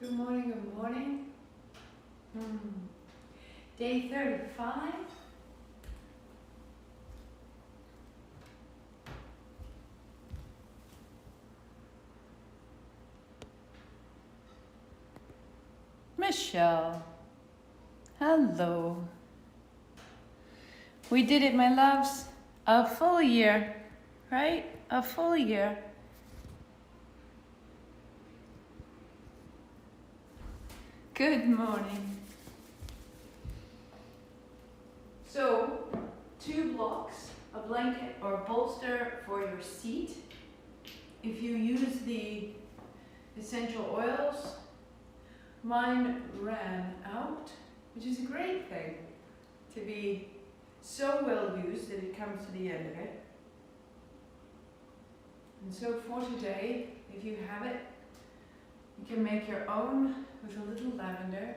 Good morning, good morning. Day 35. Michelle, hello. We did it, my loves. A full year, right? A full year. Good morning. So, 2 blocks, a blanket or bolster for your seat. If you use the essential oils, mine ran out, which is a great thing to be so well used that it comes to the end of it. And so for today, if you have it, you can make your own with a little lavender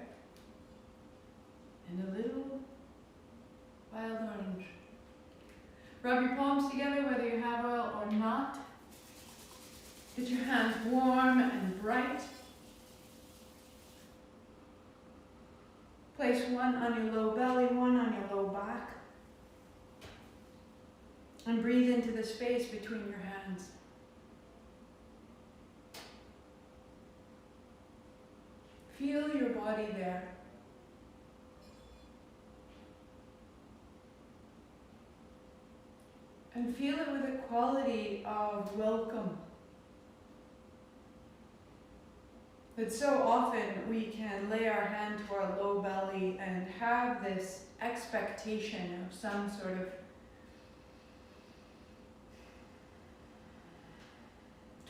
and a little wild orange. Rub your palms together whether you have oil or not. Get your hands warm and bright. Place one on your low belly, one on your low back. And breathe into the space between your hands. Feel your body there. And feel it with a quality of welcome. But so often we can lay our hand to our low belly and have this expectation of some sort of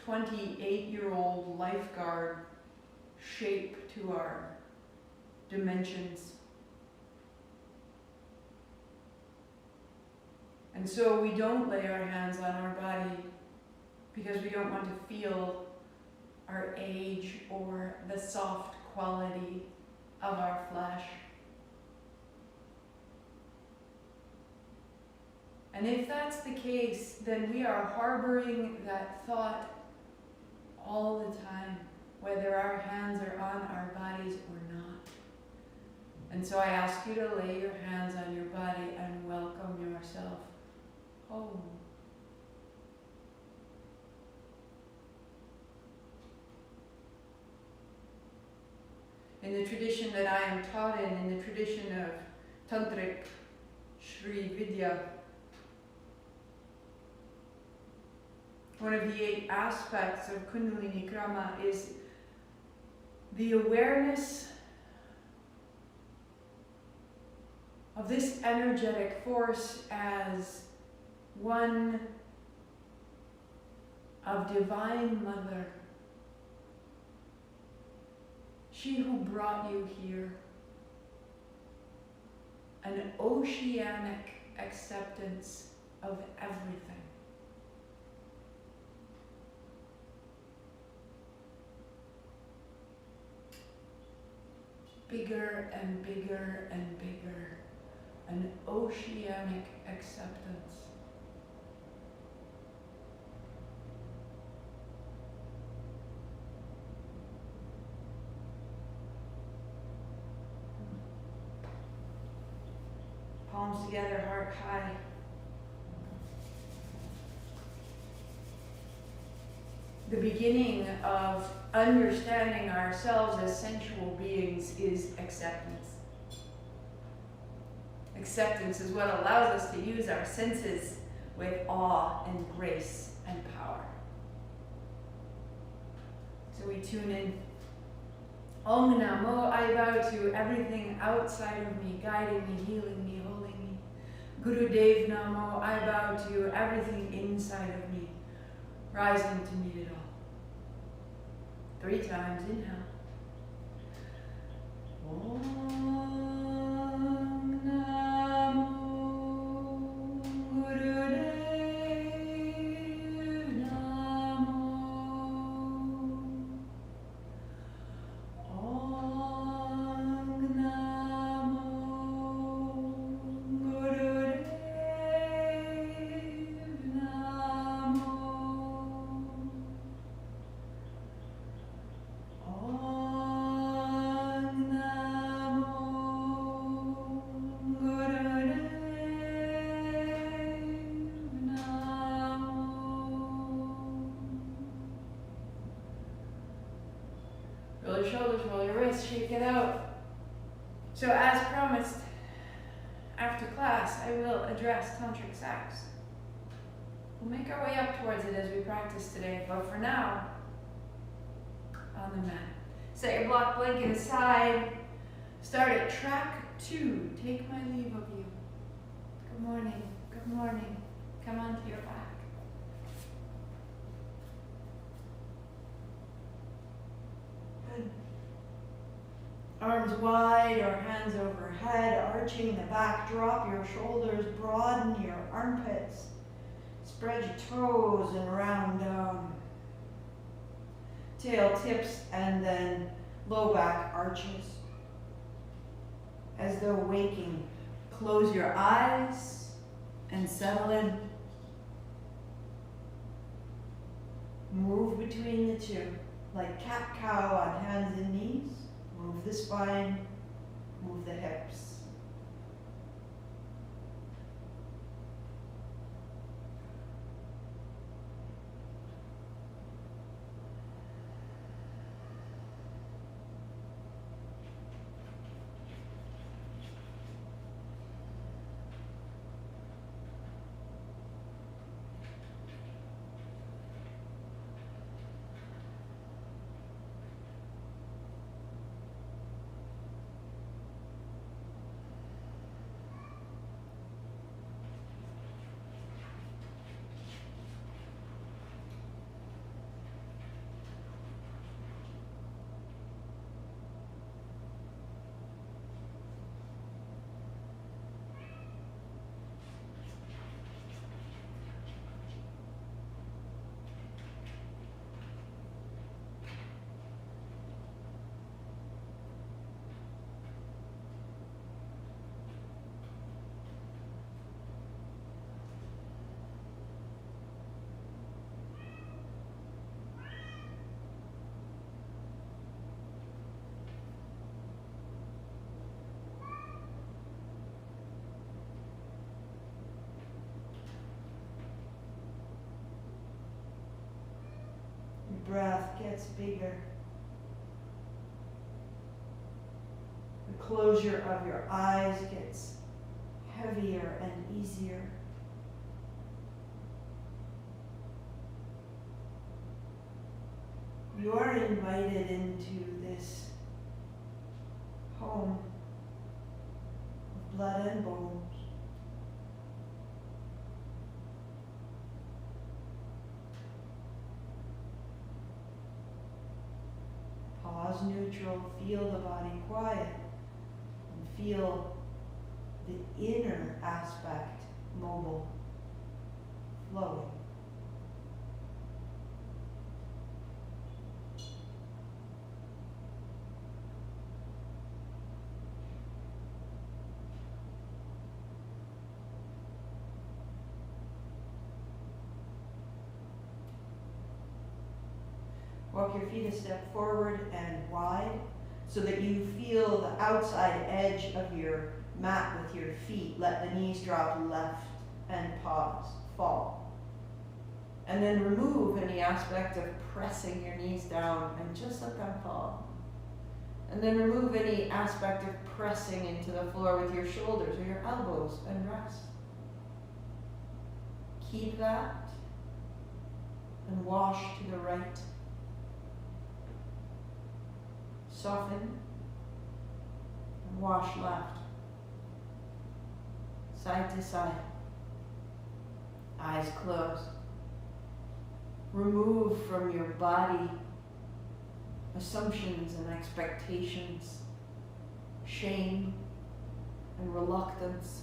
"28-year-old lifeguard" shape to our dimensions. And so we don't lay our hands on our body because we don't want to feel our age or the soft quality of our flesh. And if that's the case, then we are harboring that thought all the time, whether our hands are on our bodies or not. And so I ask you to lay your hands on your body and welcome yourself home. In the tradition that I am taught in the tradition of Tantric Sri Vidya, one of the 8 aspects of kundalini krama is the awareness of this energetic force as one of Divine Mother. She who brought you here. An oceanic acceptance of everything. Bigger and bigger and bigger. An oceanic acceptance. Palms together, heart high. The beginning of understanding ourselves as sensual beings is acceptance. Acceptance is what allows us to use our senses with awe and grace and power. So we tune in. Om Namo, I bow to everything outside of me, guiding me, healing me, holding me. Guru Dev Namo, I bow to everything inside of me, rising to meet it all. 3 times, inhale. Om Namo Guru Dev Namo. Om Namo Guru Dev Namo. Om let's shake it out. So as promised, after class, I will address tantric sex. We'll make our way up towards it as we practice today, but for now, on the mat. Set your block blanket aside. Start at track 2. Take my leave of you. Good morning. Good morning. Come onto your back. Good. Arms wide or hands overhead, arching the back. Drop your shoulders, broaden your armpits. Spread your toes and round down. Tail tips and then low back arches. As though waking, close your eyes and settle in. Move between the two, like cat-cow on hands and knees. Move the spine, move the hips. Breath gets bigger. The closure of your eyes gets heavier and easier. You are invited into this home of blood and bones. Pause neutral, feel the body quiet, and feel the inner aspect mobile, flowing. Walk your feet a step forward and wide so that you feel the outside edge of your mat with your feet. Let the knees drop left and pause, fall. And then remove any aspect of pressing your knees down and just let them fall. And then remove any aspect of pressing into the floor with your shoulders or your elbows and rest. Keep that and wash to the right. Soften and wash left, side to side, eyes closed. Remove from your body assumptions and expectations, shame and reluctance,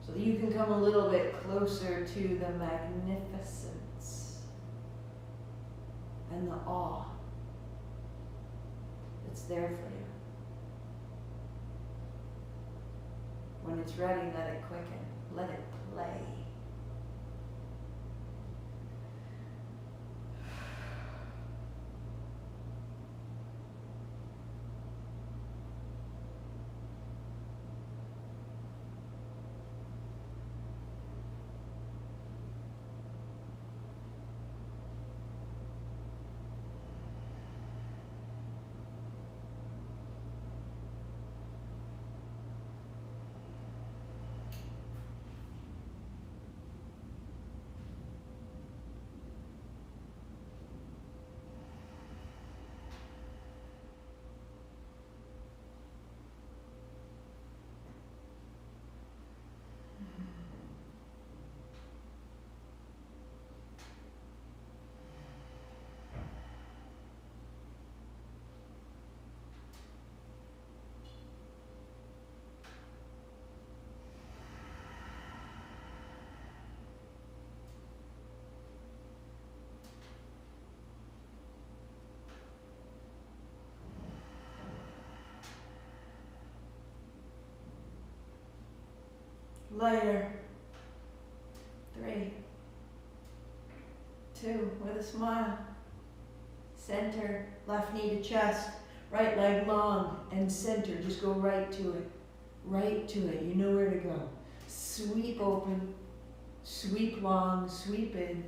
so that you can come a little bit closer to the magnificence and the awe that's there for you. When it's ready, let it quicken, let it play. Lighter. 3, 2, with a smile. Center, left knee to chest, right leg long, and center. Just go right to it. Right to it. You know where to go. Sweep open, sweep long, sweep in.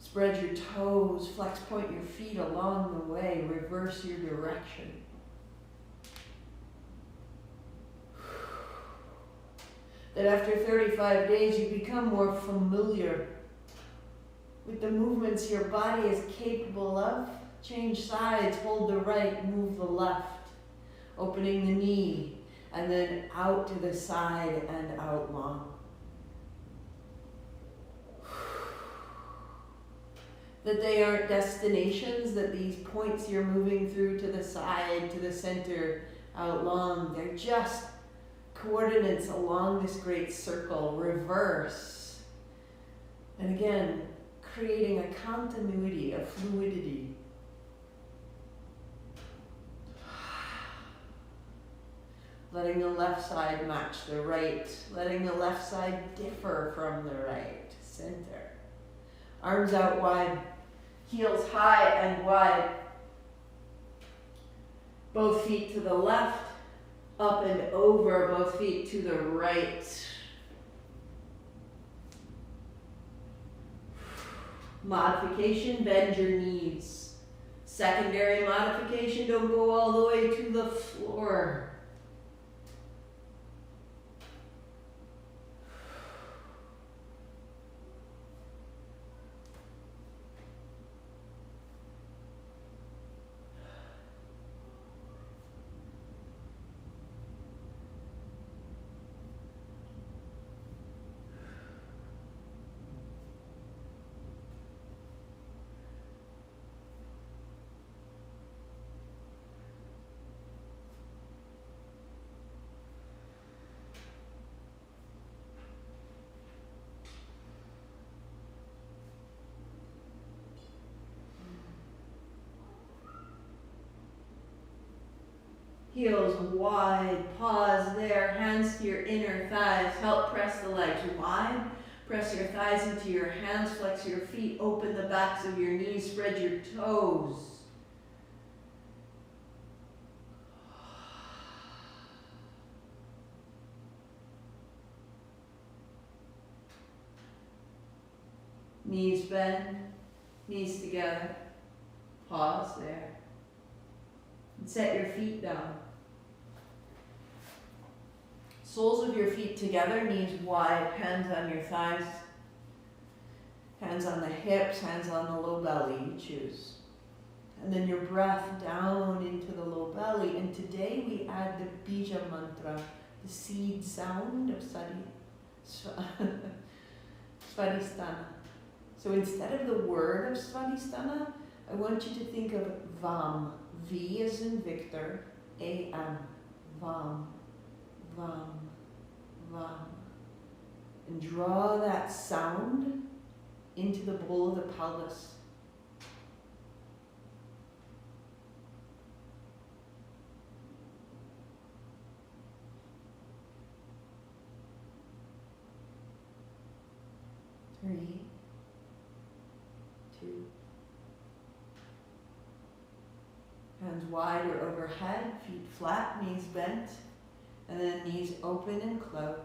Spread your toes, flex point your feet along the way, reverse your direction. That after 35 days you become more familiar with the movements your body is capable of. Change sides, hold the right, move the left, opening the knee, and then out to the side and out long. That they aren't destinations, that these points you're moving through to the side, to the center, out long, they're just coordinates along this great circle, reverse. And again, creating a continuity, a fluidity. Letting the left side match the right, letting the left side differ from the right, center. Arms out wide, heels high and wide. Both feet to the left, up and over, both feet to the right. Modification, bend your knees. Secondary modification, don't go all the way to the floor. Heels wide, pause there, hands to your inner thighs, help press the legs wide, press your thighs into your hands, flex your feet, open the backs of your knees, spread your toes. Knees bend, knees together, pause there. And set your feet down. Soles of your feet together, knees wide, hands on your thighs, hands on the hips, hands on the low belly, you choose. And then your breath down into the low belly. And today we add the bija mantra, the seed sound of svadhistana. So instead of the word of svadhistana, I want you to think of vam. V as in Victor, A-M, vam, vam, vam. And draw that sound into the bowl of the pelvis. Three, 2. Hands wide or overhead, feet flat, knees bent, and then knees open and close.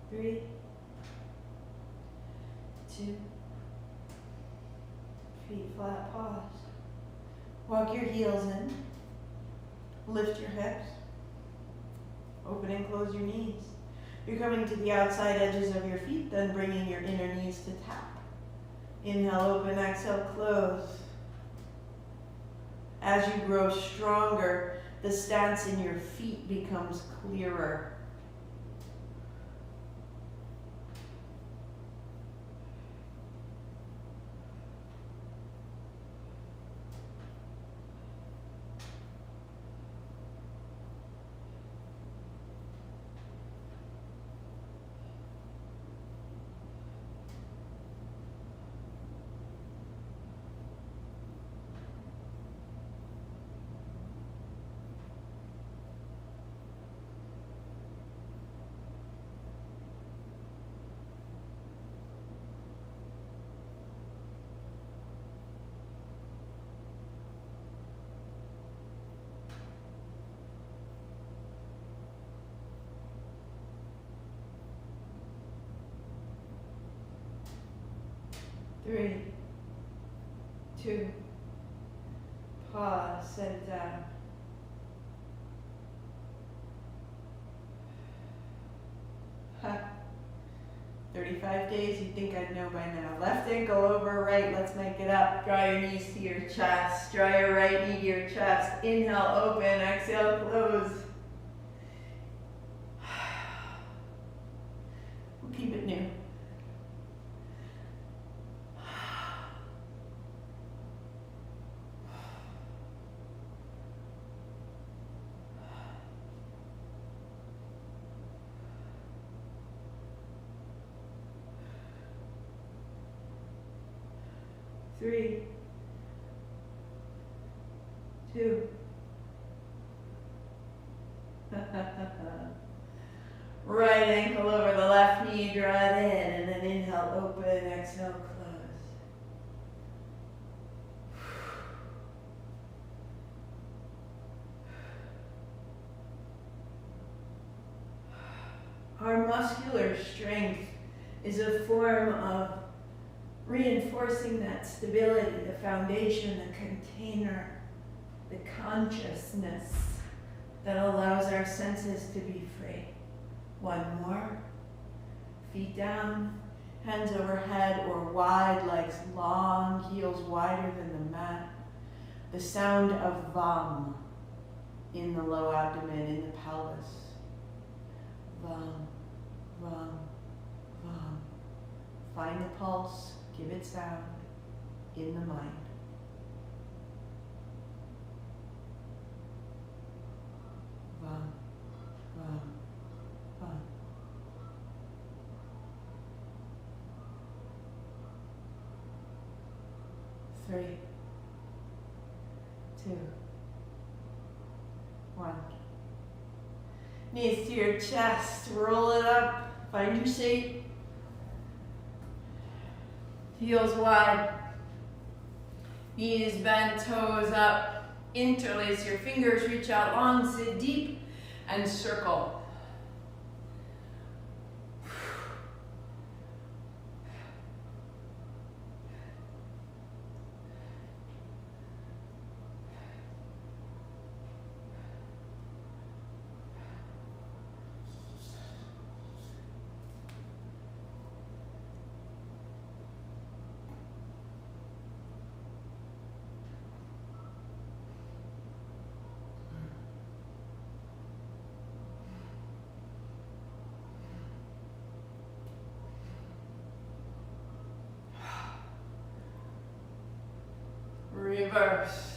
Three, 2, feet flat, pause. Walk your heels in, lift your hips, open and close your knees. You're coming to the outside edges of your feet, then bringing your inner knees to tap. Inhale, open, exhale, close. As you grow stronger, the stance in your feet becomes clearer. Three, two, pause, set it down. Ha. 35 days, you'd think I'd know by now. Left ankle over right, let's make it up. Draw your knees to your chest. Draw your right knee to your chest. Inhale, open, exhale, close. We'll keep it new. Three, two, right ankle over the left knee, draw it in, and then inhale, open, exhale, close. Our muscular strength is a form of reinforcing that stability, the foundation, the container, the consciousness that allows our senses to be free. One more. Feet down, hands overhead or wide, legs long, heels wider than the mat. The sound of Vam in the low abdomen, in the pelvis. Vam, Vam, Vam. Find the pulse. Give it sound in the mind. Vam, vam, vam. Three, two, one. Knees to your chest, roll it up, find your shape. Heels wide, knees bent, toes up, interlace your fingers, reach out long, sit deep, and circle. Reverse.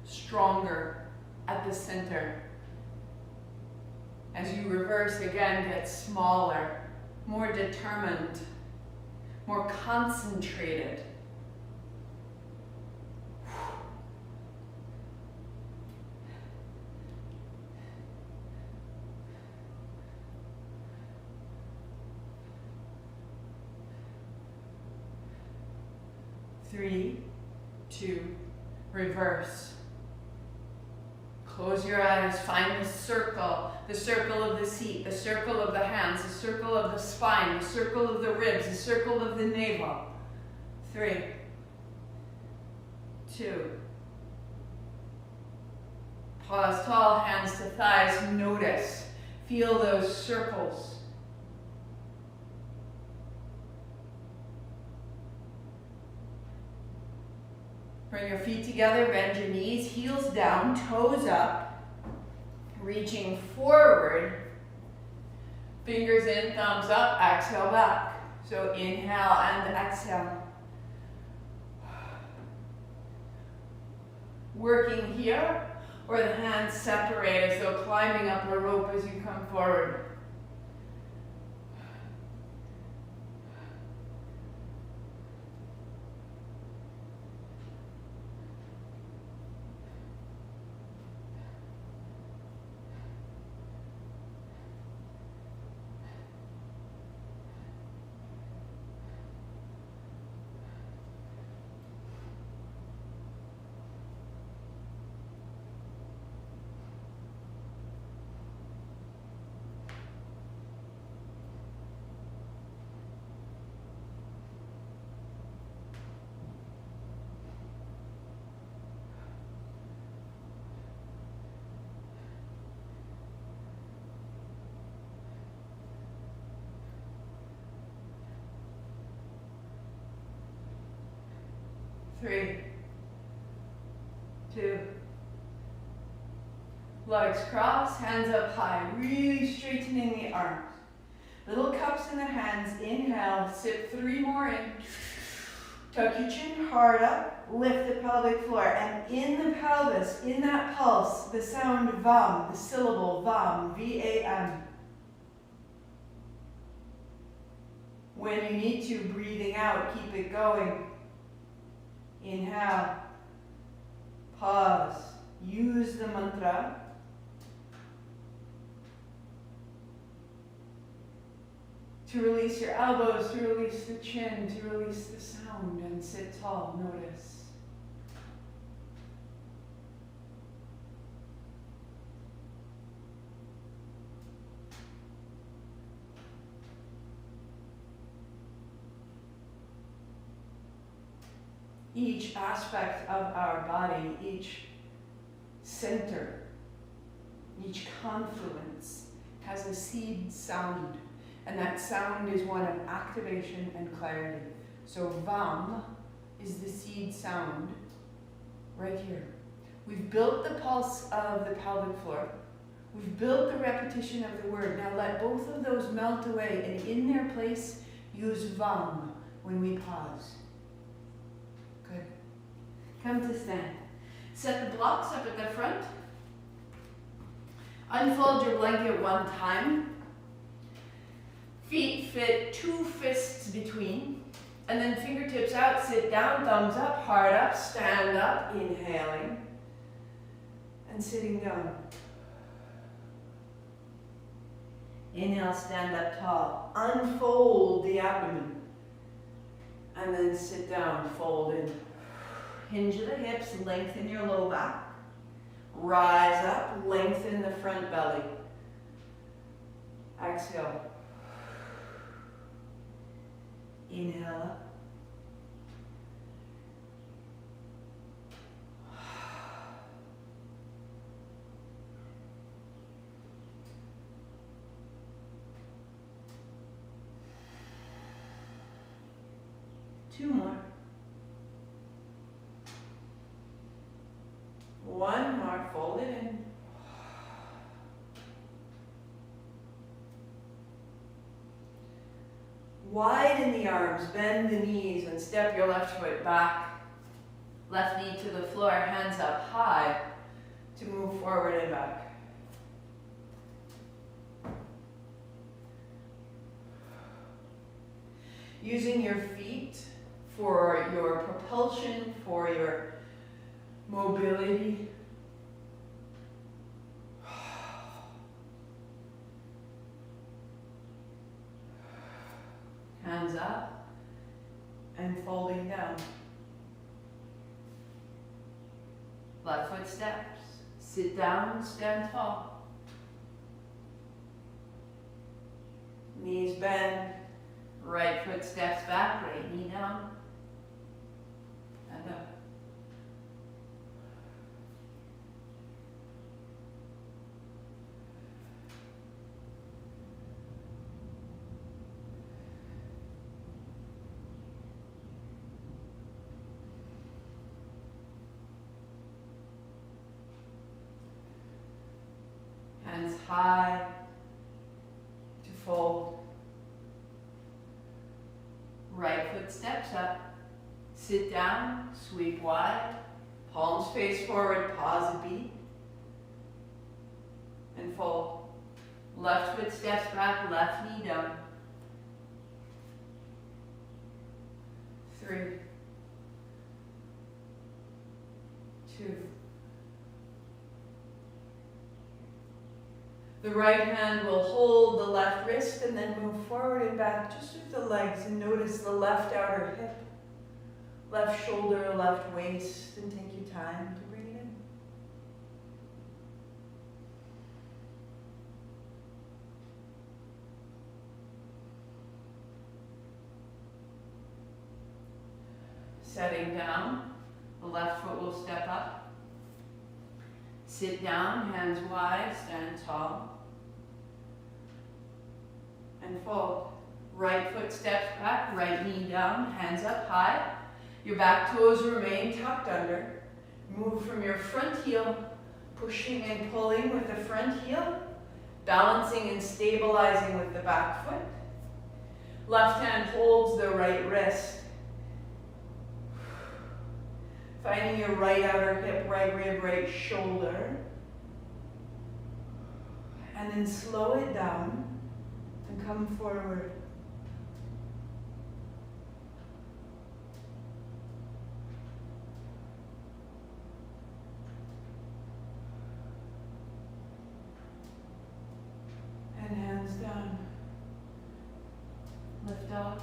Stronger at the center. As you reverse again, get smaller, more determined, more concentrated. Three, two, reverse. Close your eyes, find the circle, the circle of the seat, the circle of the hands, the circle of the spine, the circle of the ribs, the circle of the navel. 3, 2. Pause tall, hands to thighs, notice. Feel those circles. Bring your feet together, bend your knees, heels down, toes up, reaching forward. Fingers in, thumbs up, exhale back. So inhale and exhale. Working here, or the hands separate as though climbing up a rope as you come forward. Three, 2. Legs cross, hands up high, really straightening the arms. Little cups in the hands, inhale, sip 3 more in. Tuck your chin hard up, lift the pelvic floor, and in the pelvis, in that pulse, the sound vam, the syllable vam, V-A-M. When you need to, breathing out, keep it going. Inhale, pause, use the mantra. To release your elbows, to release the chin, to release the sound, and sit tall, notice. Each aspect of our body, each center, each confluence has a seed sound, and that sound is one of activation and clarity. So Vam is the seed sound right here. We've built the pulse of the pelvic floor. We've built the repetition of the word. Now let both of those melt away, and in their place, use Vam when we pause. Good. Come to stand. Set the blocks up at the front. Unfold your blanket one time. Feet fit 2 fists between. And then fingertips out, sit down, thumbs up, heart up, stand up, inhaling. And sitting down. Inhale, stand up tall. Unfold the abdomen. And then sit down, fold in. Hinge the hips, lengthen your low back. Rise up, lengthen the front belly. Exhale. Inhale up. Two more. One more, fold it in. Widen the arms, bend the knees, and step your left foot back. Left knee to the floor, hands up high to move forward and back. Using your feet for your propulsion, for your mobility. Hands up and folding down. Left foot steps. Sit down, stand tall. Knees bend. Right foot steps back, right knee down. And up. Hands high to fold. Right foot steps up. Sit down, sweep wide. Palms face forward, pause a beat. And fold. Left foot steps back, left knee down. 3, 2. The right hand will hold the left wrist and then move forward and back just with the legs, and notice the left outer hip, left shoulder, left waist, and take your time to bring it in. Setting down, the left foot will step up. Sit down, hands wide, stand tall. And fold. Right foot steps back, right knee down, hands up high. Your back toes remain tucked under. Move from your front heel, pushing and pulling with the front heel, balancing and stabilizing with the back foot. Left hand holds the right wrist. Finding your right outer hip, right rib, right shoulder. And then slow it down and come forward. And hands down. Lift up.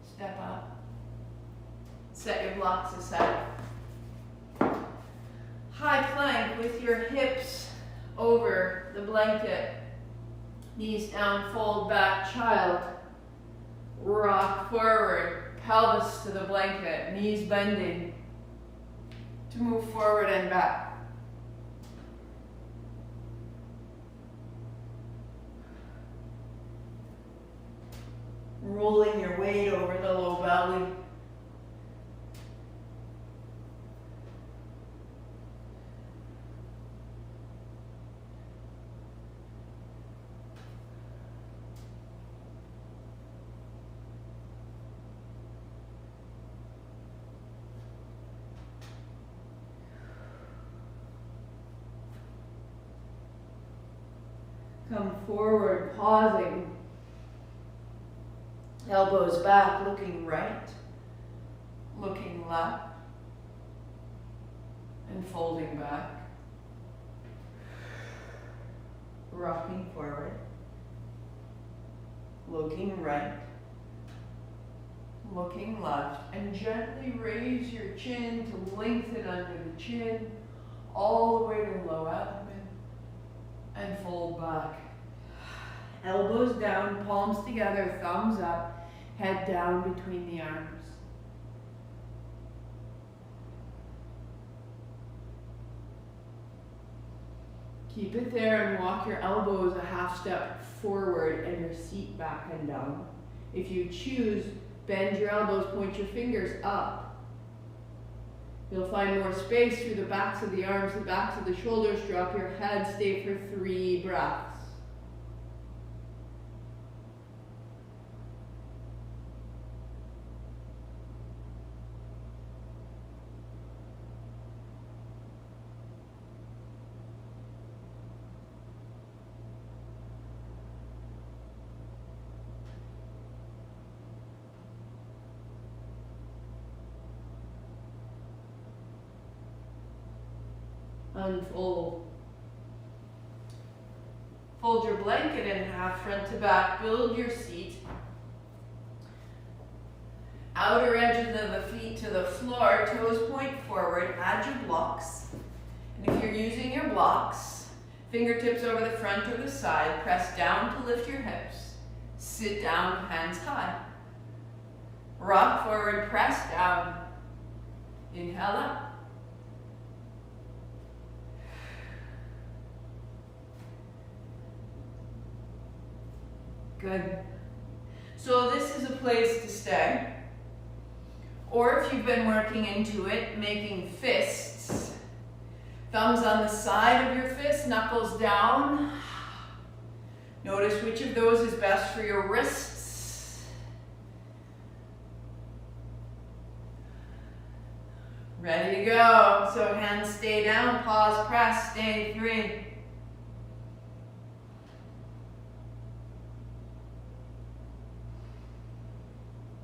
Step up. Set your blocks aside. High plank with your hips over the blanket. Knees down, fold back, child. Rock forward, pelvis to the blanket, knees bending to move forward and back. Rolling your weight over the low belly. Come forward, pausing. Elbows back, looking right, looking left, and folding back. Rocking forward, looking right, looking left, and gently raise your chin to lengthen under the chin, all the way to low abdomen. And fold back. Elbows down, palms together, thumbs up, head down between the arms. Keep it there and walk your elbows a half step forward and your seat back and down. If you choose, bend your elbows, point your fingers up. You'll find more space through the backs of the arms, the backs of the shoulders. Drop your head, stay for 3 breaths. Unfold. Fold your blanket in half, front to back. Build your seat. Outer edges of the feet to the floor. Toes point forward. Add your blocks. And if you're using your blocks, Fingertips over the front or the side. Press down to lift your hips. Sit down, hands high. Rock forward, press down. Inhale up. Good. So this is a place to stay. Or if you've been working into it, making fists. Thumbs on the side of your fist, knuckles down. Notice which of those is best for your wrists. Ready to go. So hands stay down, pause, press, stay, 3.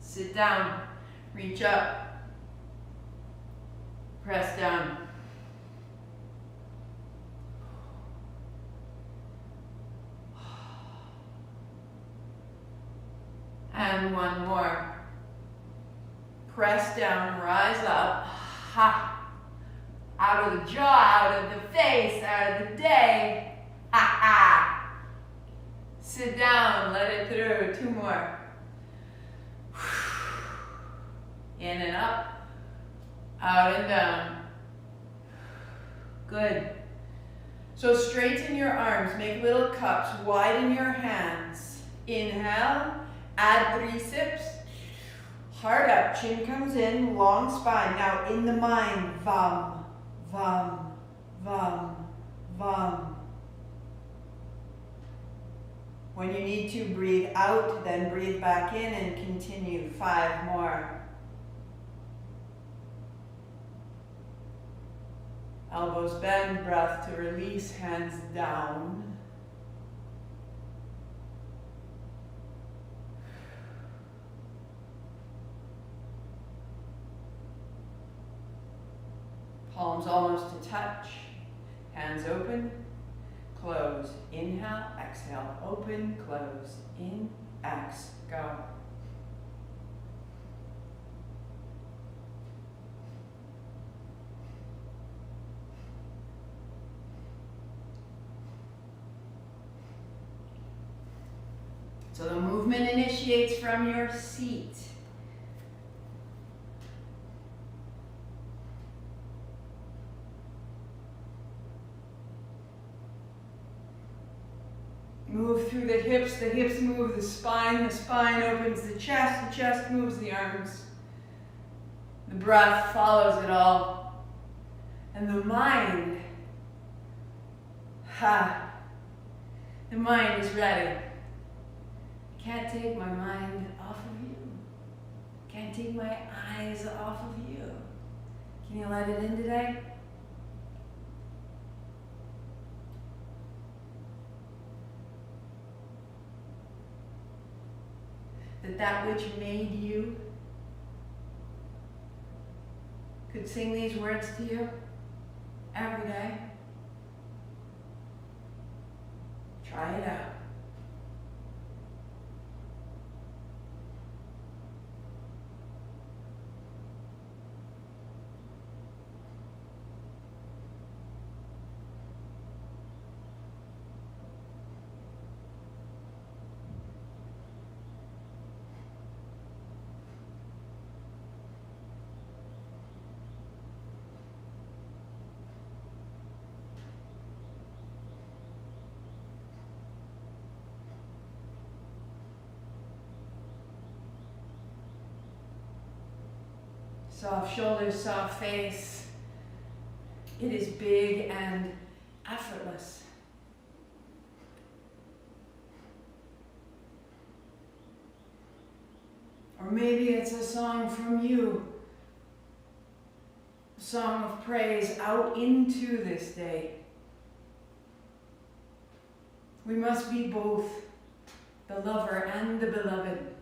Sit down, reach up, press down. And one more. Press down, rise up. Ha. Out of the jaw, out of the face, out of the day. Ha ha. Sit down, let it through. 2 more. In and up, out and down. Good. So straighten your arms, make little cups, widen your hands. Inhale, add triceps, heart up, chin comes in, long spine. Now in the mind, vam, vam, vam, vam. When you need to, breathe out, then breathe back in and continue. 5 more. Elbows bend, breath to release, hands down. Palms almost to touch. Hands open, close. Inhale, exhale, open, close. In, X, go. So the movement initiates from your seat. Move through the hips move the spine opens the chest moves the arms. The breath follows it all. And the mind, the mind is ready. Can't take my mind off of you. Can't take my eyes off of you. Can you let it in today? That which made you could sing these words to you every day. Try it out. Soft shoulders, soft face. It is big and effortless. Or maybe it's a song from you. A song of praise out into this day. We must be both the lover and the beloved.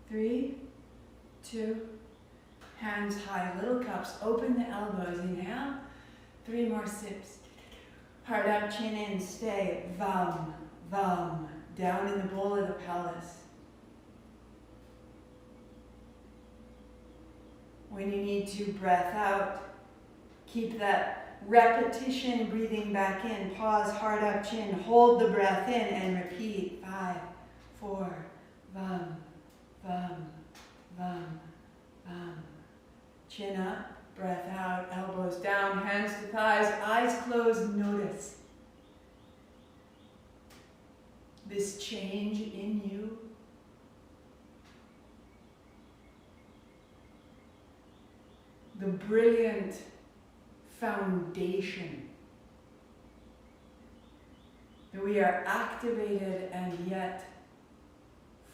Three, two, hands high, little cups, open the elbows, inhale, 3 more sips. Heart up, chin in, stay, vam, vam, down in the bowl of the pelvis. When you need to, breath out. Keep that repetition, breathing back in. Pause, heart up, chin. Hold the breath in and repeat. 5, 4, vam, vam, vam, vam. Chin up, breath out, elbows down, hands to thighs, eyes closed. Notice this change in you. The brilliant foundation that we are activated and yet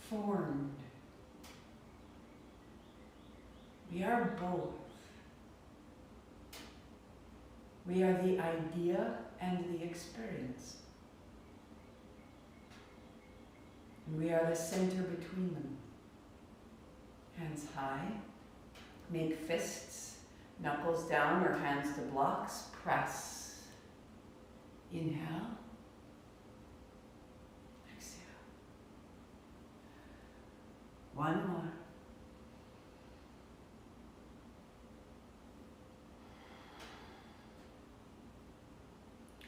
formed. We are both. We are the idea and the experience. And we are the center between them. Hands high. Make fists, knuckles down or hands to blocks. Press. Inhale. Exhale. One more.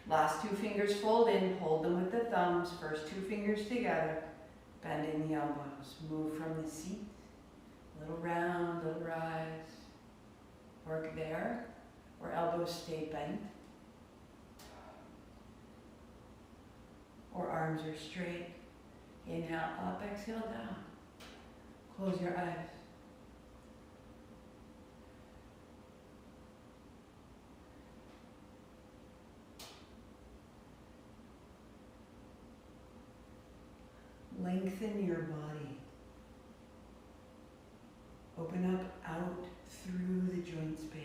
Last 2 fingers fold in, hold them with the thumbs, first 2 fingers together, bending the elbows. Move from the seat, little round, little rise. Work there, where elbows stay bent, or arms are straight. Inhale up, exhale down. Close your eyes. Lengthen your body. Open up out through the joint space.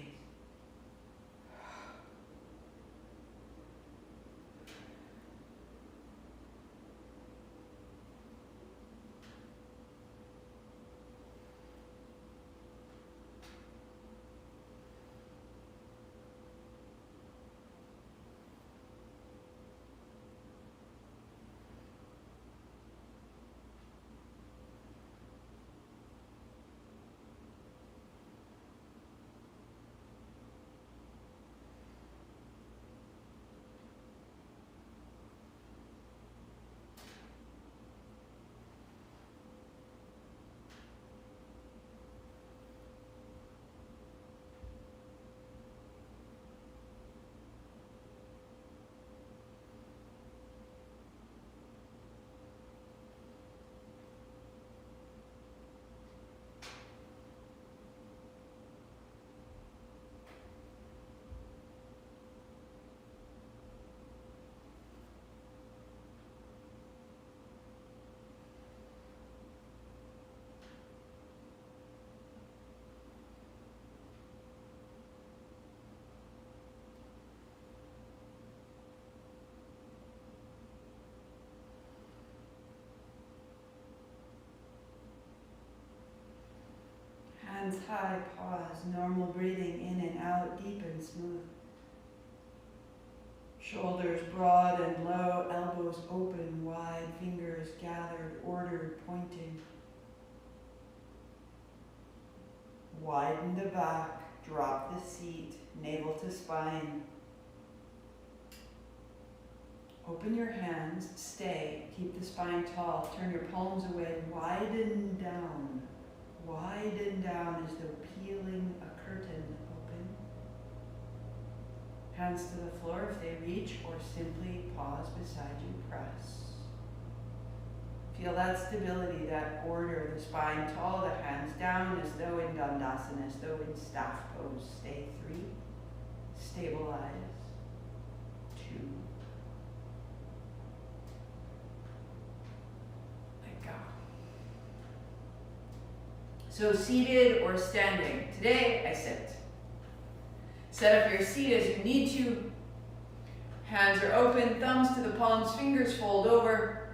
Hands high, pause, normal breathing in and out, deep and smooth. Shoulders broad and low, elbows open, wide, fingers gathered, ordered, pointing. Widen the back, drop the seat, navel to spine. Open your hands, stay, keep the spine tall, turn your palms away, widen down. Widen down as though peeling a curtain open. Hands to the floor if they reach, or simply pause beside you, press. Feel that stability, that order, the spine tall, the hands down as though in Dandasana, as though in staff pose. Stay 3, stabilize, 2. Let go. So seated or standing. Today, I sit. Set up your seat as you need to. Hands are open, thumbs to the palms, fingers fold over.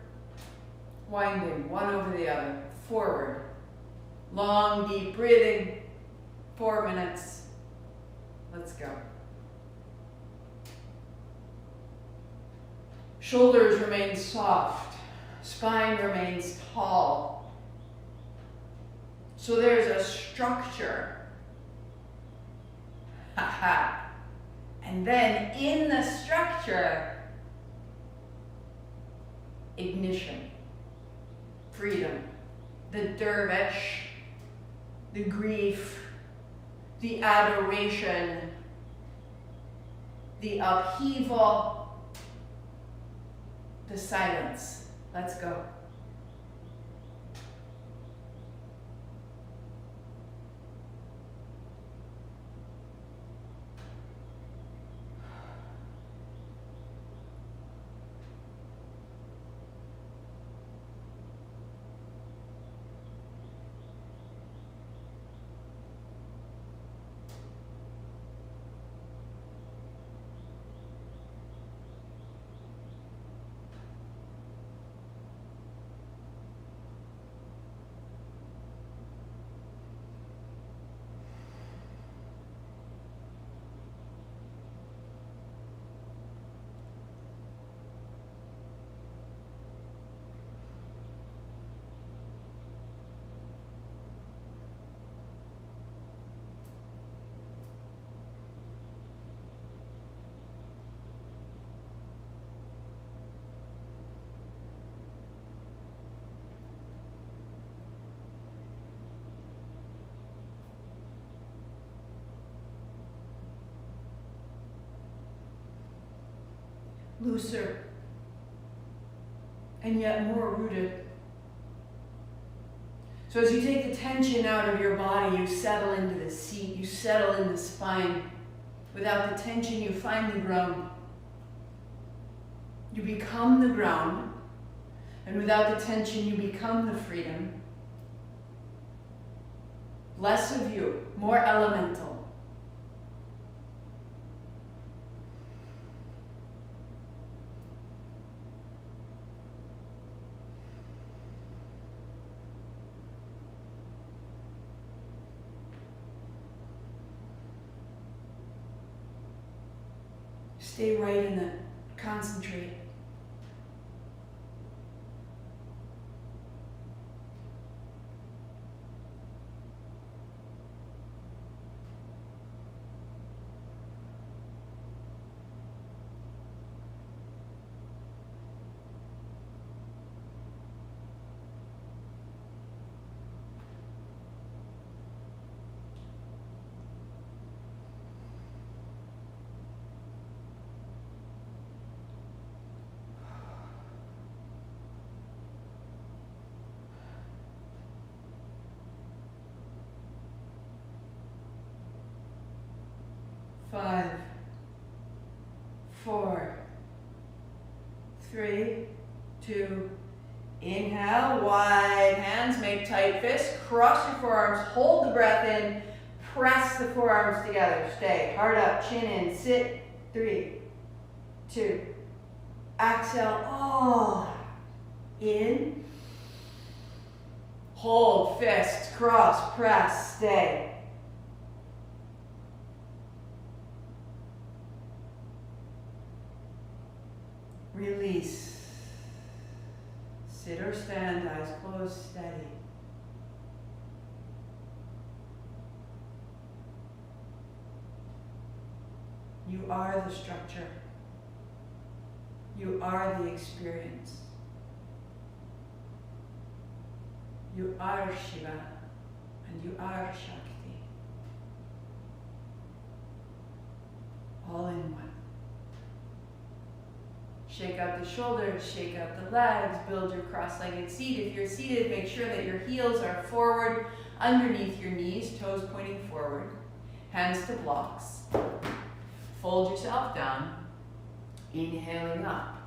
Winding, one over the other, forward. Long, deep breathing. 4 minutes. Let's go. Shoulders remain soft. Spine remains tall. So there's a structure. And then in the structure, ignition, freedom, the dervish, the grief, the adoration, the upheaval, the silence. Let's go. Looser, and yet more rooted. So as you take the tension out of your body, you settle into the seat, you settle in the spine. Without the tension, you find the ground. You become the ground, and without the tension, you become the freedom. Less of you, more elemental. Stay right in the concentrate. Five, 4, 3, 2, inhale, wide hands, make tight fists, cross your forearms, hold the breath in, press the forearms together, stay, heart up, chin in, sit, 3, 2, exhale, in, hold, fists, cross, press, stay. Release. Sit or stand, eyes closed, steady. You are the structure. You are the experience. You are Shiva and you are Shakti. All in one. Shake out the shoulders, shake out the legs, build your cross-legged seat. If you're seated, make sure that your heels are forward, underneath your knees, toes pointing forward, hands to blocks. Fold yourself down, inhaling up.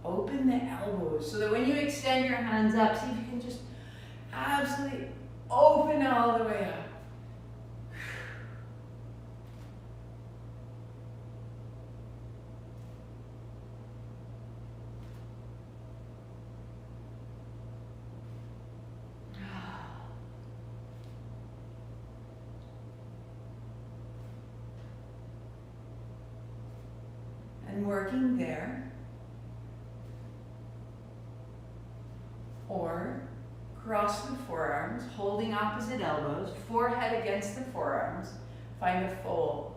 Open the elbows so that when you extend your hands up, see if you can just absolutely open all the way up. working there, or cross the forearms, holding opposite elbows, forehead against the forearms, find a fold.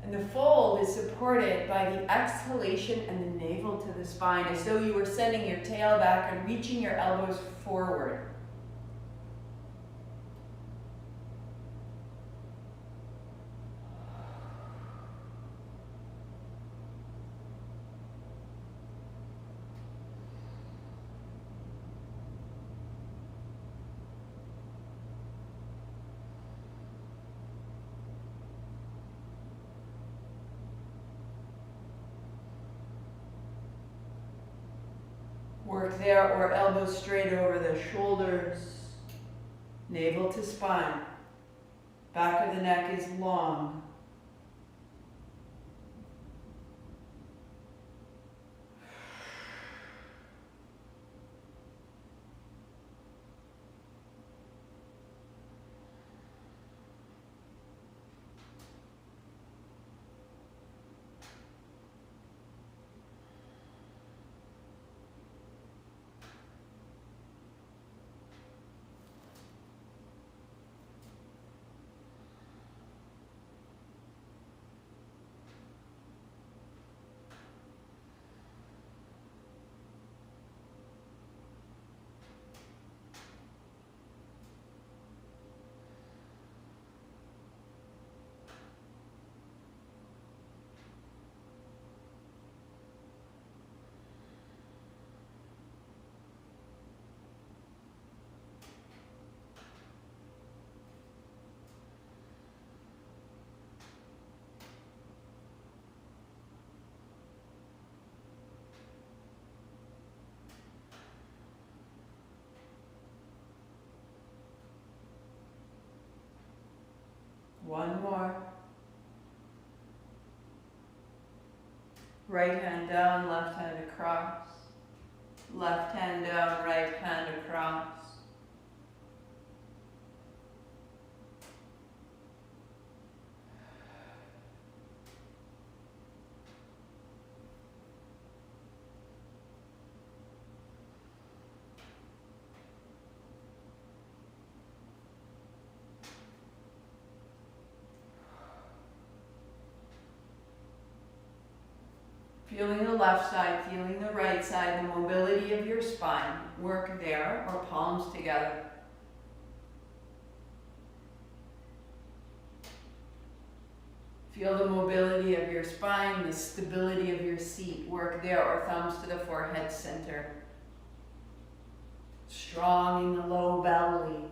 And the fold is supported by the exhalation and the navel to the spine, as though you were sending your tail back and reaching your elbows forward. Work there, or elbows straight over the shoulders, navel to spine. Back of the neck is long. One more. Right hand down, left hand across. Left hand down, right hand across. Feeling the left side, feeling the right side, the mobility of your spine. Work there, or palms together. Feel the mobility of your spine, the stability of your seat. Work there, or thumbs to the forehead center. Strong in the low belly.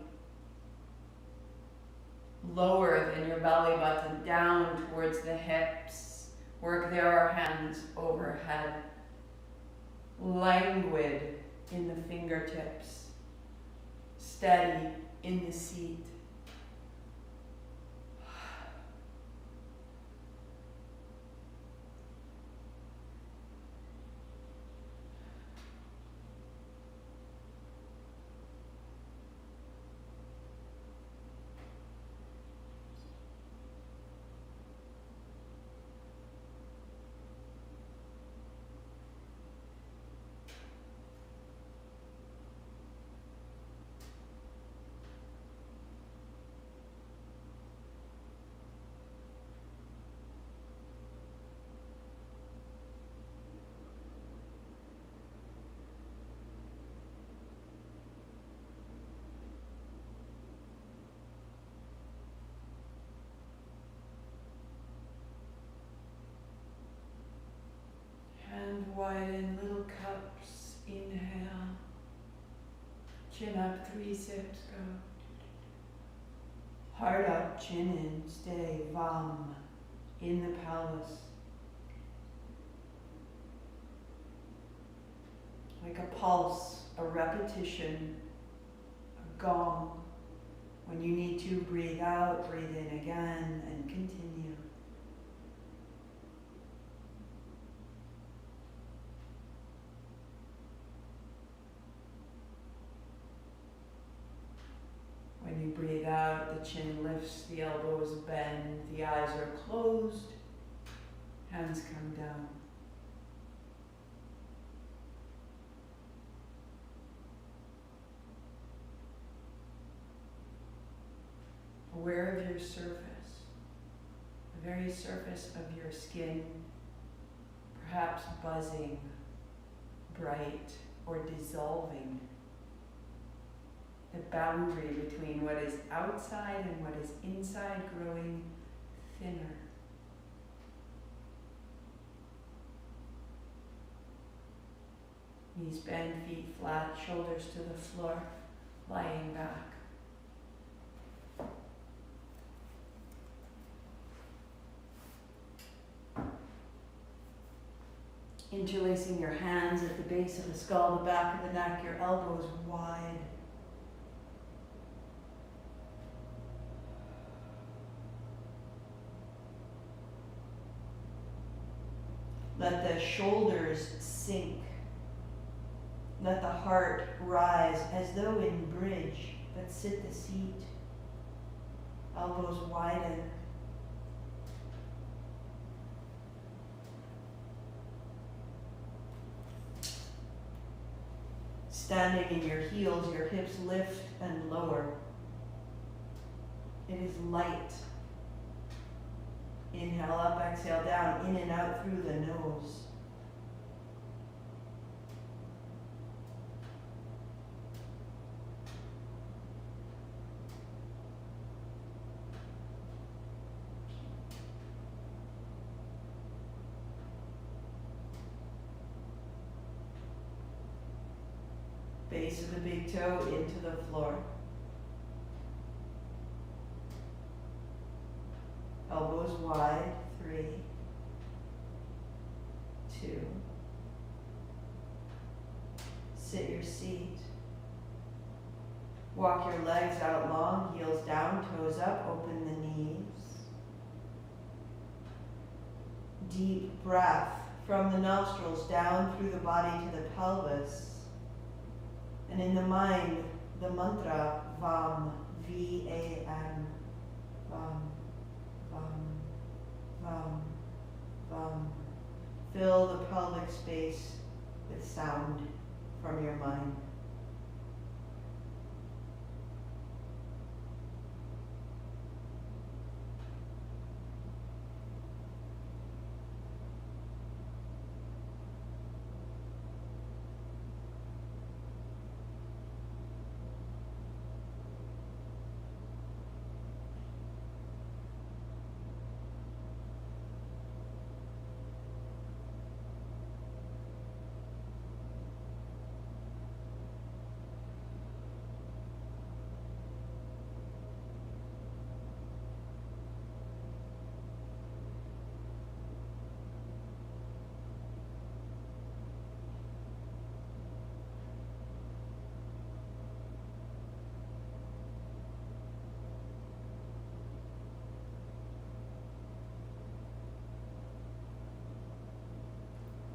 Lower than your belly button, down towards the hips. Work there, our hands overhead. Languid in the fingertips. Steady in the seat. Widen, little cups, inhale, chin up, 3 sips, go. Heart up, chin in, stay, vam, in the pelvis. Like a pulse, a repetition, a gong. When you need to, breathe out, breathe in again, and continue. When you breathe out, the chin lifts, the elbows bend, the eyes are closed, Hands come down. Aware of your surface, the very surface of your skin, perhaps buzzing, bright, or dissolving. The boundary between what is outside and what is inside growing thinner. Knees bend, feet flat, shoulders to the floor, lying back. Interlacing your hands at the base of the skull, the back of the neck, your elbows wide. Let the shoulders sink. Let the heart rise as though in bridge, but sit the seat. Elbows widen. Standing in your heels, your hips lift and lower. It is light. Inhale up, exhale down, in and out through the nose. Base of the big toe into the floor. Elbows wide, 3, 2. Sit your seat. Walk your legs out long, heels down, toes up, open the knees. Deep breath from the nostrils down through the body to the pelvis. And in the mind, the mantra VAM, V-A-M, VAM, VAM, VAM, VAM. Fill the pelvic space with sound from your mind.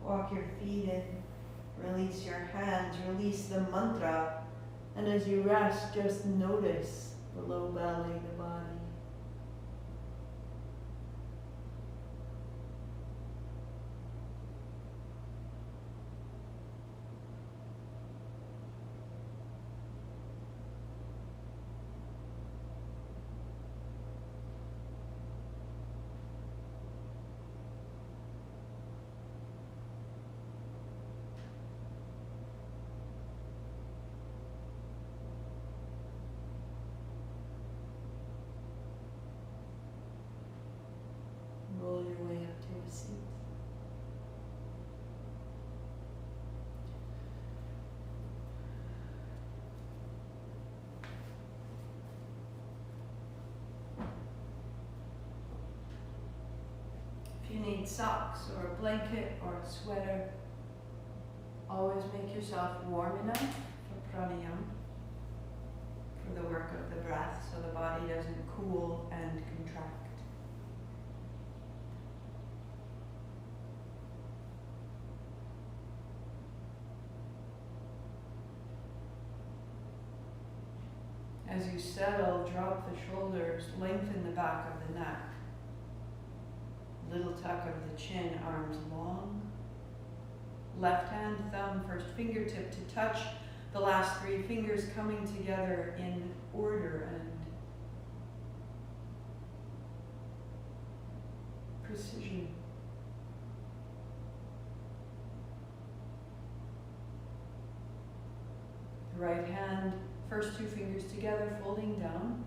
Walk your feet in, release your hands, release the mantra, and as you rest, just notice the low belly, the body. Roll your way up to a seat. If you need socks or a blanket or a sweater, always make yourself warm enough for pranayama, for the work of the breath, so the body doesn't cool and contract. As you settle, drop the shoulders, lengthen the back of the neck. Little tuck of the chin, arms long. Left hand, thumb, first fingertip to touch. The last three fingers coming together in order and precision. The right hand, first two fingers together, folding down.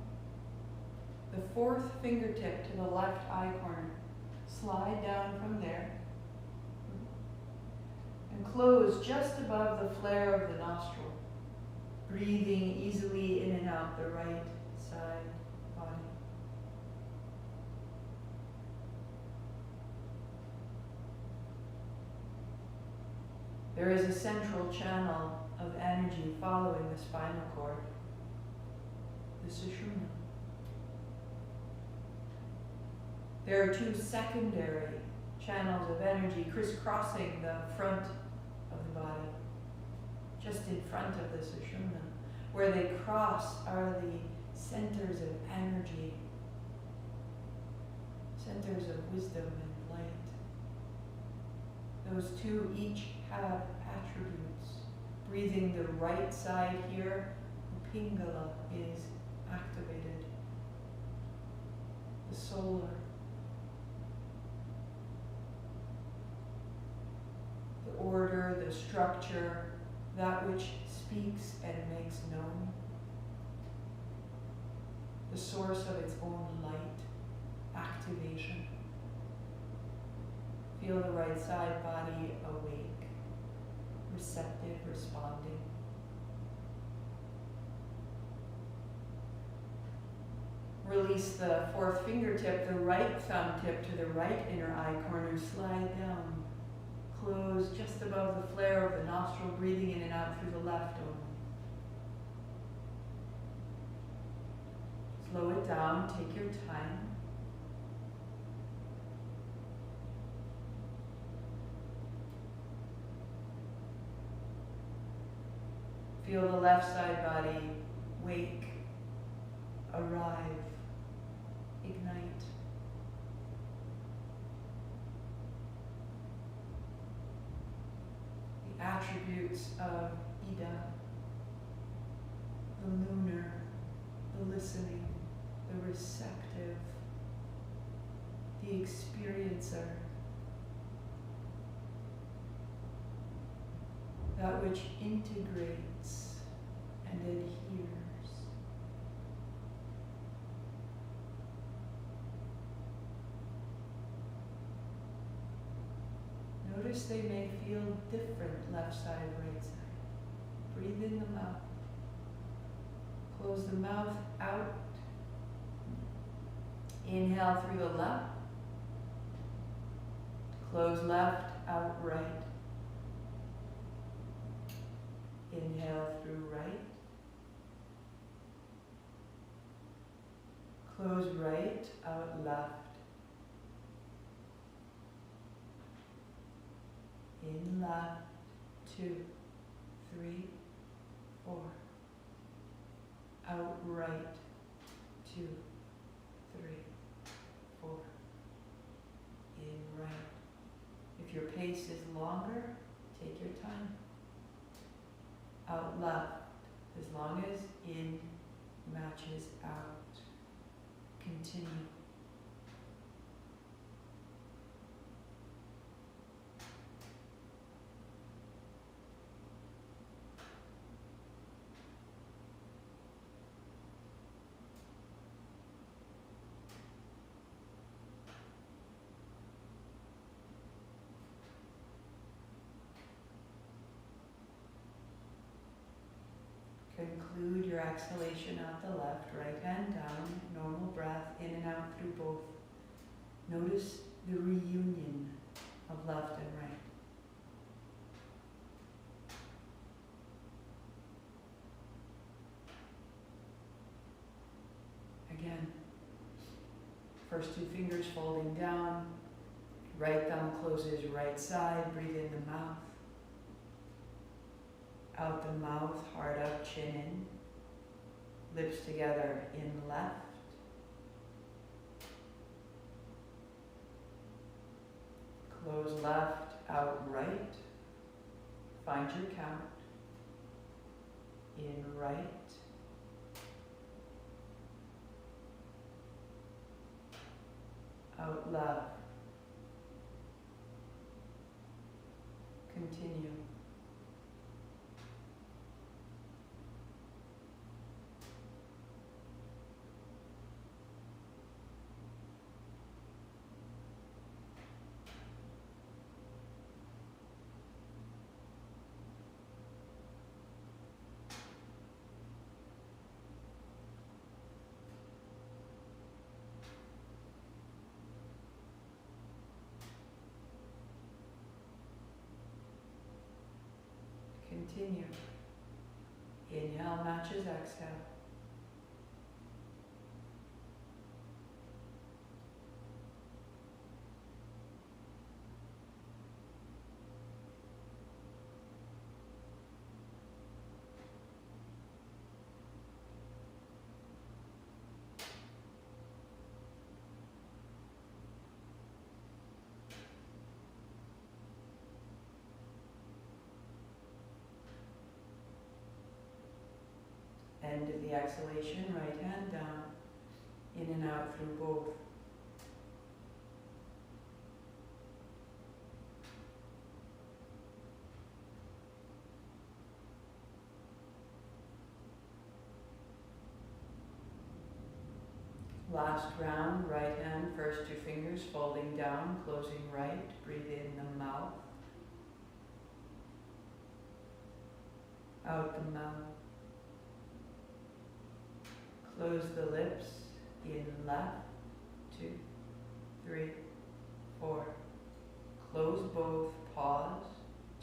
The fourth fingertip to the left eye corner. Slide down from there. And close just above the flare of the nostril. Breathing easily in and out the right side body. There is a central channel of energy following the spinal cord, the sushumna. There are two secondary channels of energy crisscrossing the front of the body, just in front of the sushumna. Where they cross are the centers of energy, centers of wisdom and light. Those two each have attributes. Breathing the right side here, Pingala is activated. The solar. The order, the structure, that which speaks and makes known. The source of its own light, activation. Feel the right side body awake, receptive, responding. Release the fourth fingertip, the right thumb tip to the right inner eye corner, slide down. Close just above the flare of the nostril, breathing in and out through the left only. Slow it down, take your time. Feel the left side body wake, arrive, ignite. The attributes of Ida, the lunar, the listening, the receptive, the experiencer, that which integrates and adheres. Notice they may feel different left side, right side. Breathe in the mouth. Close the mouth out. Inhale through the left. Close left, out right. Inhale through right. Close right, out left. In left, 2, 3, 4. Out right, 2, 3, 4. In right. If your pace is longer, take your time. Out left, as long as in matches out. Continue. Conclude your exhalation out the left, right hand down, normal breath, in and out through both. Notice the reunion of left and right. Again, first two fingers folding down, right thumb closes right side, breathe in the mouth. Out the mouth, heart up, chin in. Lips together in left. Close left, out right. Find your count. In right. Out left. Continue. Continue. Inhale matches exhale. End of the exhalation, right hand down, in and out through both. Last round, right hand, first two fingers folding down, closing right, breathe in the mouth, out the mouth. Close the lips, in left, 2, 3, 4. Close both, pause,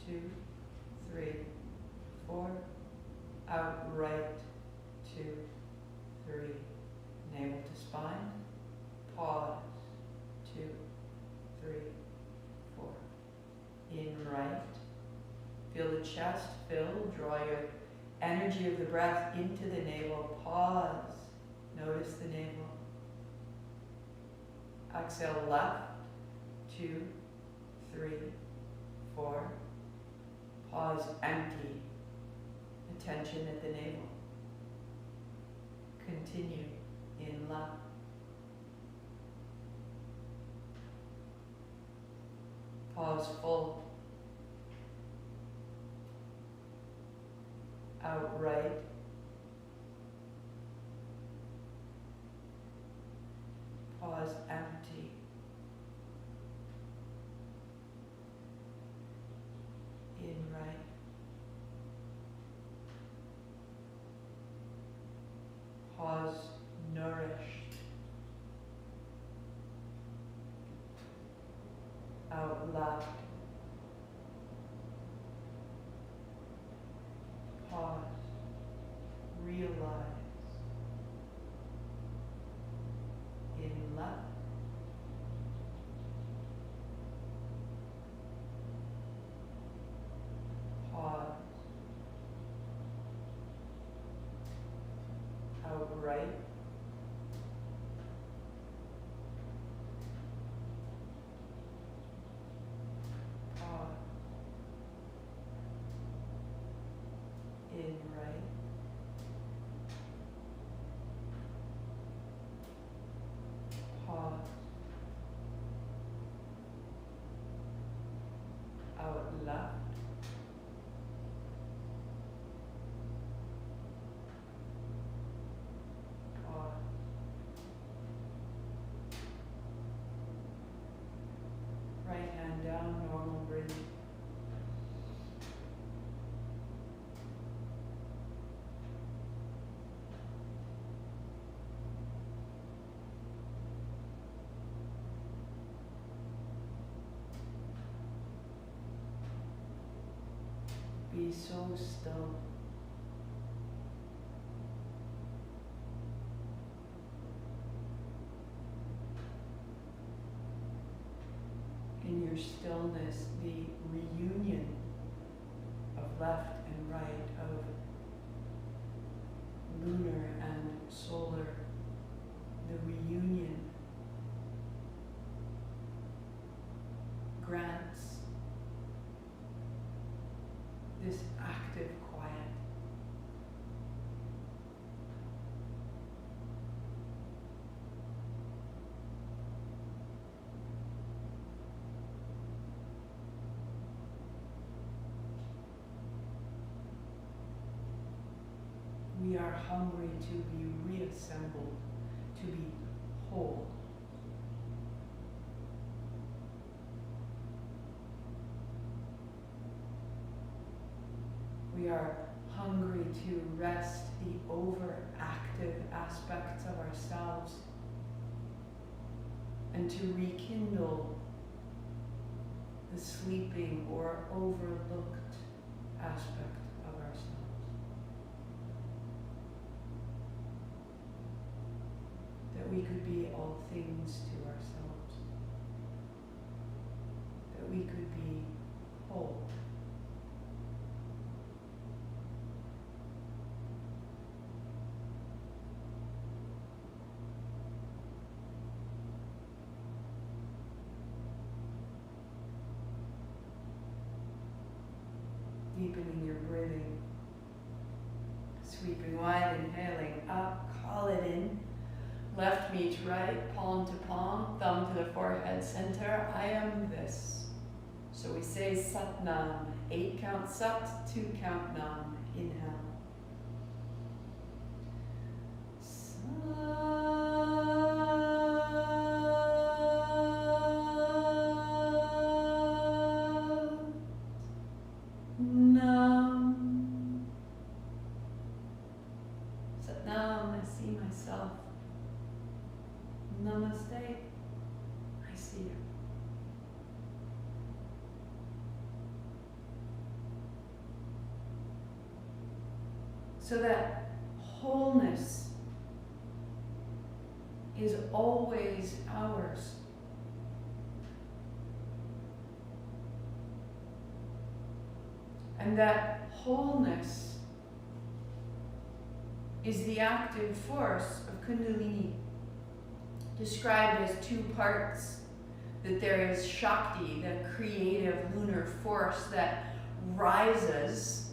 2, 3, 4. Out right, 2, 3. Navel to spine, pause, 2, 3, 4. In right, feel the chest fill, draw your energy of the breath into the navel, pause. Notice the navel. Exhale left, 2, 3, 4. Pause, empty. Attention at the navel. Continue in left. Pause full. Out right. Pause empty. In right. Pause nourished. Out left. Pause. Realize. In left. Pause. Out right. Pause. In right. Pause. Out left. Pause. Right hand down, normal breathing. Be so still. In your stillness, the reunion of left and right, of lunar and solar, the reunion grant this active quiet. We are hungry to be reassembled, to be whole. We are hungry to rest the overactive aspects of ourselves and to rekindle the sleeping or overlooked aspect of ourselves. That we could be all things to ourselves. That we could be whole. Deepening your breathing, sweeping wide, inhaling up, call it in, left knee to right, palm to palm, thumb to the forehead center. I am this. So we say Sat Nam, 8 count Sat, 2 count Nam. Inhale. Namaste, I see you. So that wholeness is always ours. And that wholeness is the active force of kundalini, described as 2 parts. That there is Shakti, the creative lunar force that rises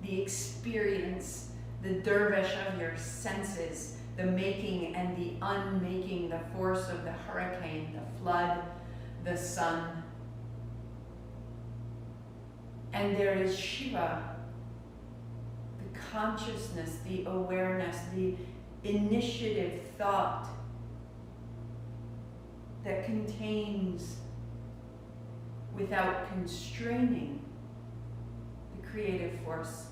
the experience, the dervish of your senses, the making and the unmaking, the force of the hurricane, the flood, the sun. And there is Shiva, the consciousness, the awareness, the initiative thought that contains, without constraining, the creative force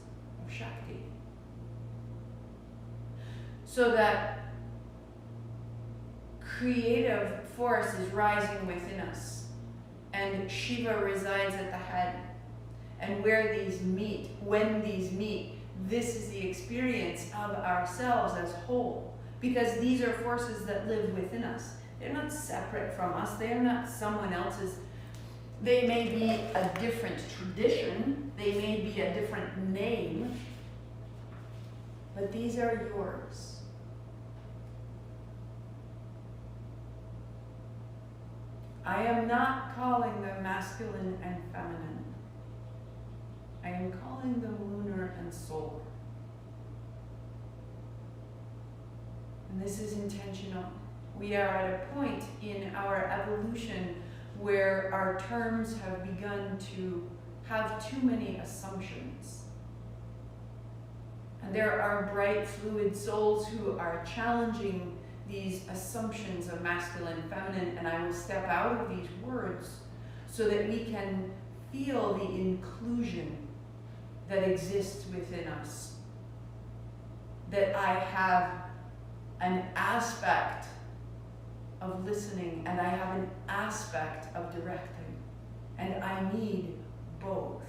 of Shakti. So that creative force is rising within us, and Shiva resides at the head. And where these meet, when these meet, this is the experience of ourselves as whole. Because these are forces that live within us. They're not separate from us. They're not someone else's. They may be a different tradition. They may be a different name. But these are yours. I am not calling them masculine and feminine. I am calling them lunar and solar. And this is intentional. We are at a point in our evolution where our terms have begun to have too many assumptions. And there are bright, fluid souls who are challenging these assumptions of masculine and feminine, and I will step out of these words so that we can feel the inclusion that exists within us. That I have an aspect of listening and I have an aspect of directing. And I need both.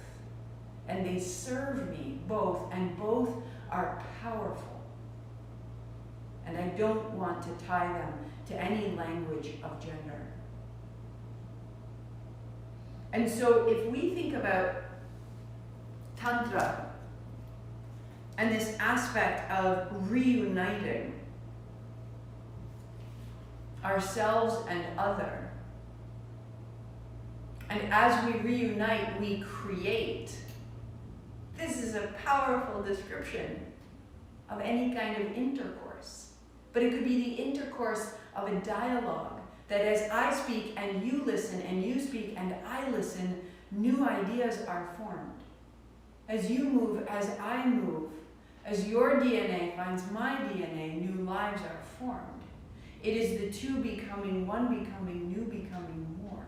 And they serve me both, and both are powerful. And I don't want to tie them to any language of gender. And so if we think about Tantra and this aspect of reuniting ourselves and other, And as we reunite, we create. This is a powerful description of any kind of intercourse. But it could be the intercourse of a dialogue, that as I speak and you listen, and you speak and I listen, new ideas are formed. As you move, as I move, as your DNA finds my DNA, new lives are formed. It is the two becoming one, becoming new, becoming more.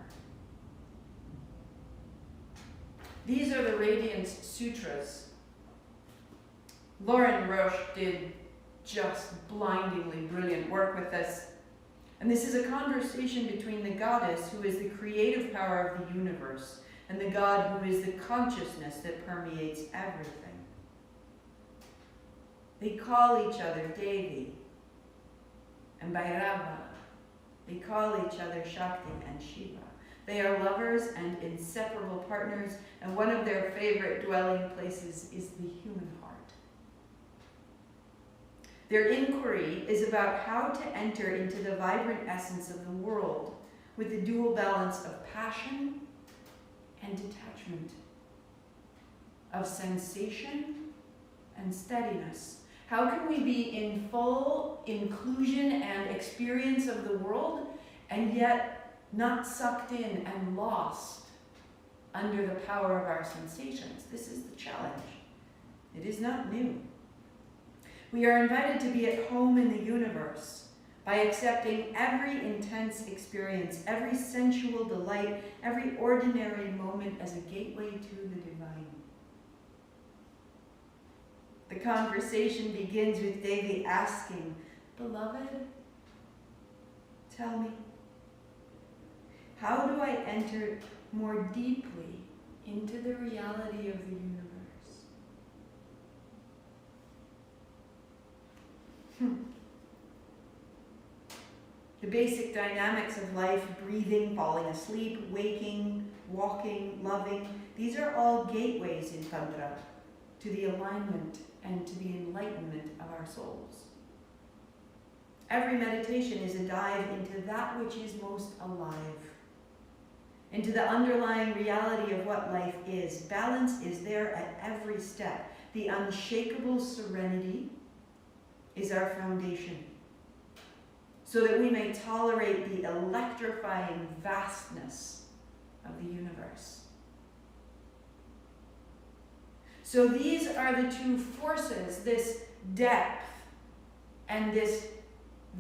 These are the Radiance Sutras. Lauren Roche did just blindingly brilliant work with this. And this is a conversation between the goddess, who is the creative power of the universe, and the god, who is the consciousness that permeates everything. They call each other Devi and Bhairava. They call each other Shakti and Shiva. They are lovers and inseparable partners, and one of their favorite dwelling places is the human heart. Their inquiry is about how to enter into the vibrant essence of the world with the dual balance of passion and detachment, of sensation and steadiness. How can we be in full inclusion and experience of the world, and yet not sucked in and lost under the power of our sensations? This is the challenge. It is not new. We are invited to be at home in the universe by accepting every intense experience, every sensual delight, every ordinary moment as a gateway to the divine. The conversation begins with Devi asking, "Beloved, tell me, how do I enter more deeply into the reality of the universe?" The basic dynamics of life, breathing, falling asleep, waking, walking, loving, these are all gateways in Tantra to the alignment and to the enlightenment of our souls. Every meditation is a dive into that which is most alive, into the underlying reality of what life is. Balance is there at every step. The unshakable serenity is our foundation, so that we may tolerate the electrifying vastness of the universe. So these are the two forces, this depth and this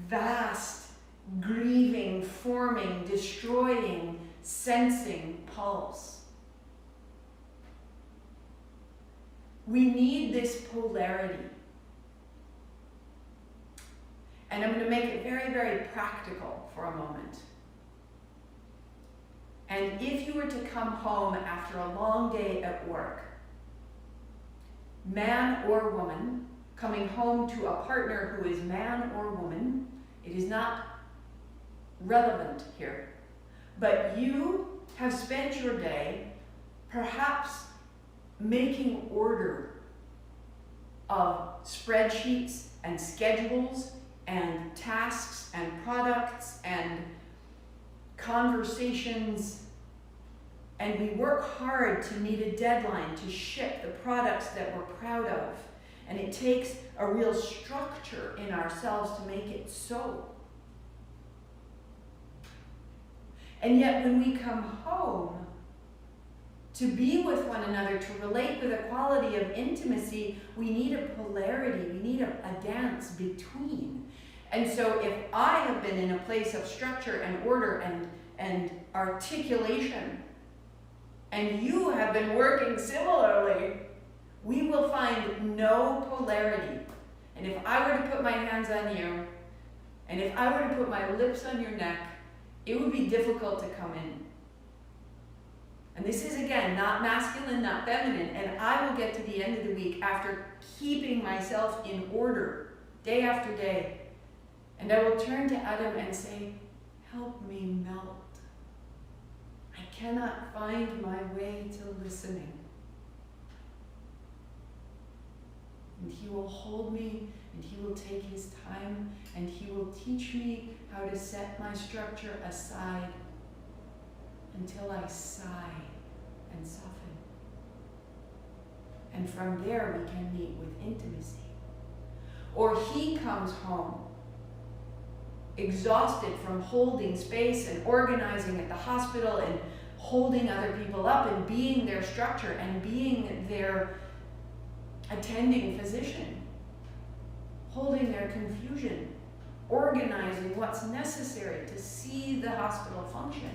vast, grieving, forming, destroying, sensing pulse. We need this polarity. And I'm going to make it very, very practical for a moment. And if you were to come home after a long day at work, man or woman, coming home to a partner who is man or woman, it is not relevant here. But you have spent your day perhaps making order of spreadsheets and schedules and tasks and products and conversations, and we work hard to meet a deadline to ship the products that we're proud of, and it takes a real structure in ourselves to make it so. And yet when we come home to be with one another, to relate with a quality of intimacy, we need a polarity, we need a dance between. And so if I have been in a place of structure and order and articulation, and you have been working similarly, we will find no polarity. And if I were to put my hands on you, and if I were to put my lips on your neck, it would be difficult to come in. And this is, again, not masculine, not feminine, and I will get to the end of the week after keeping myself in order day after day, and I will turn to Adam and say, "Help me melt. I cannot find my way to listening." And he will hold me, and he will take his time, and he will teach me how to set my structure aside until I sigh and soften. And from there we can meet with intimacy. Or he comes home exhausted from holding space and organizing at the hospital and holding other people up and being their structure and being their attending physician, holding their confusion, organizing what's necessary to see the hospital function.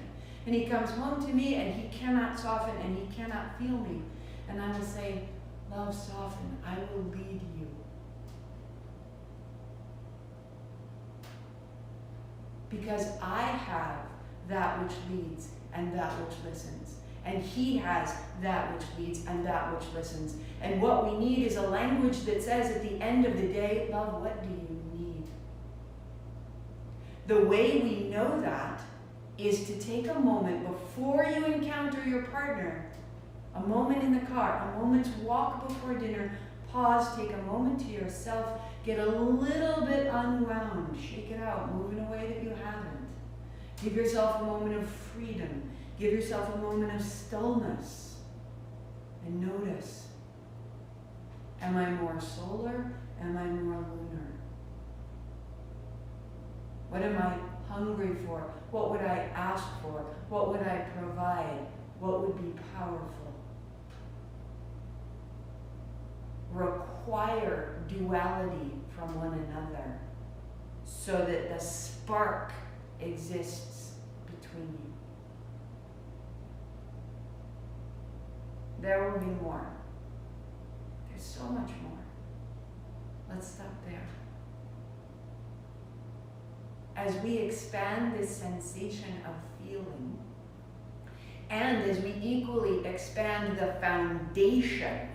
And he comes home to me and he cannot soften and he cannot feel me. And I will say, love, soften, I will lead you. Because I have that which leads and that which listens. And he has that which leads and that which listens. And what we need is a language that says at the end of the day, love, what do you need? The way we know that is to take a moment before you encounter your partner, a moment in the car, a moment's walk before dinner, pause, take a moment to yourself, get a little bit unwound, shake it out, move in a way that you haven't. Give yourself a moment of freedom. Give yourself a moment of stillness. And notice, am I more solar? Am I more lunar? What am I hungry for? What would I ask for? What would I provide? What would be powerful? Require duality from one another so that the spark exists between you. There will be more. There's so much more. Let's stop there. As we expand this sensation of feeling, and as we equally expand the foundation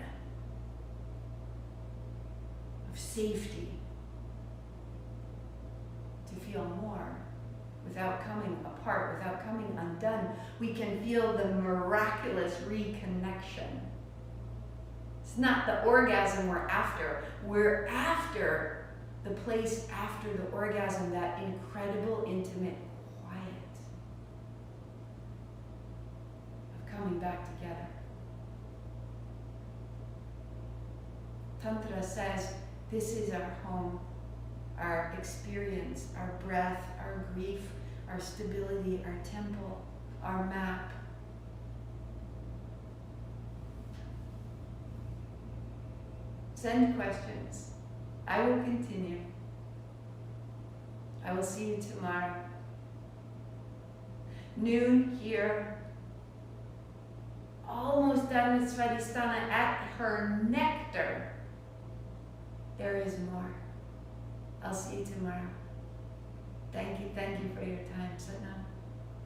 of safety to feel more without coming apart, without coming undone, we can feel the miraculous reconnection. It's not the orgasm we're after. We're after the place after the orgasm, that incredible, intimate quiet of coming back together. Tantra says this is our home, our experience, our breath, our grief, our stability, our temple, our map. Send questions. I will continue. I will see you tomorrow. Noon here. Almost done with Svadhistana at her nectar. There is more. I'll see you tomorrow. Thank you for your time. Satnam.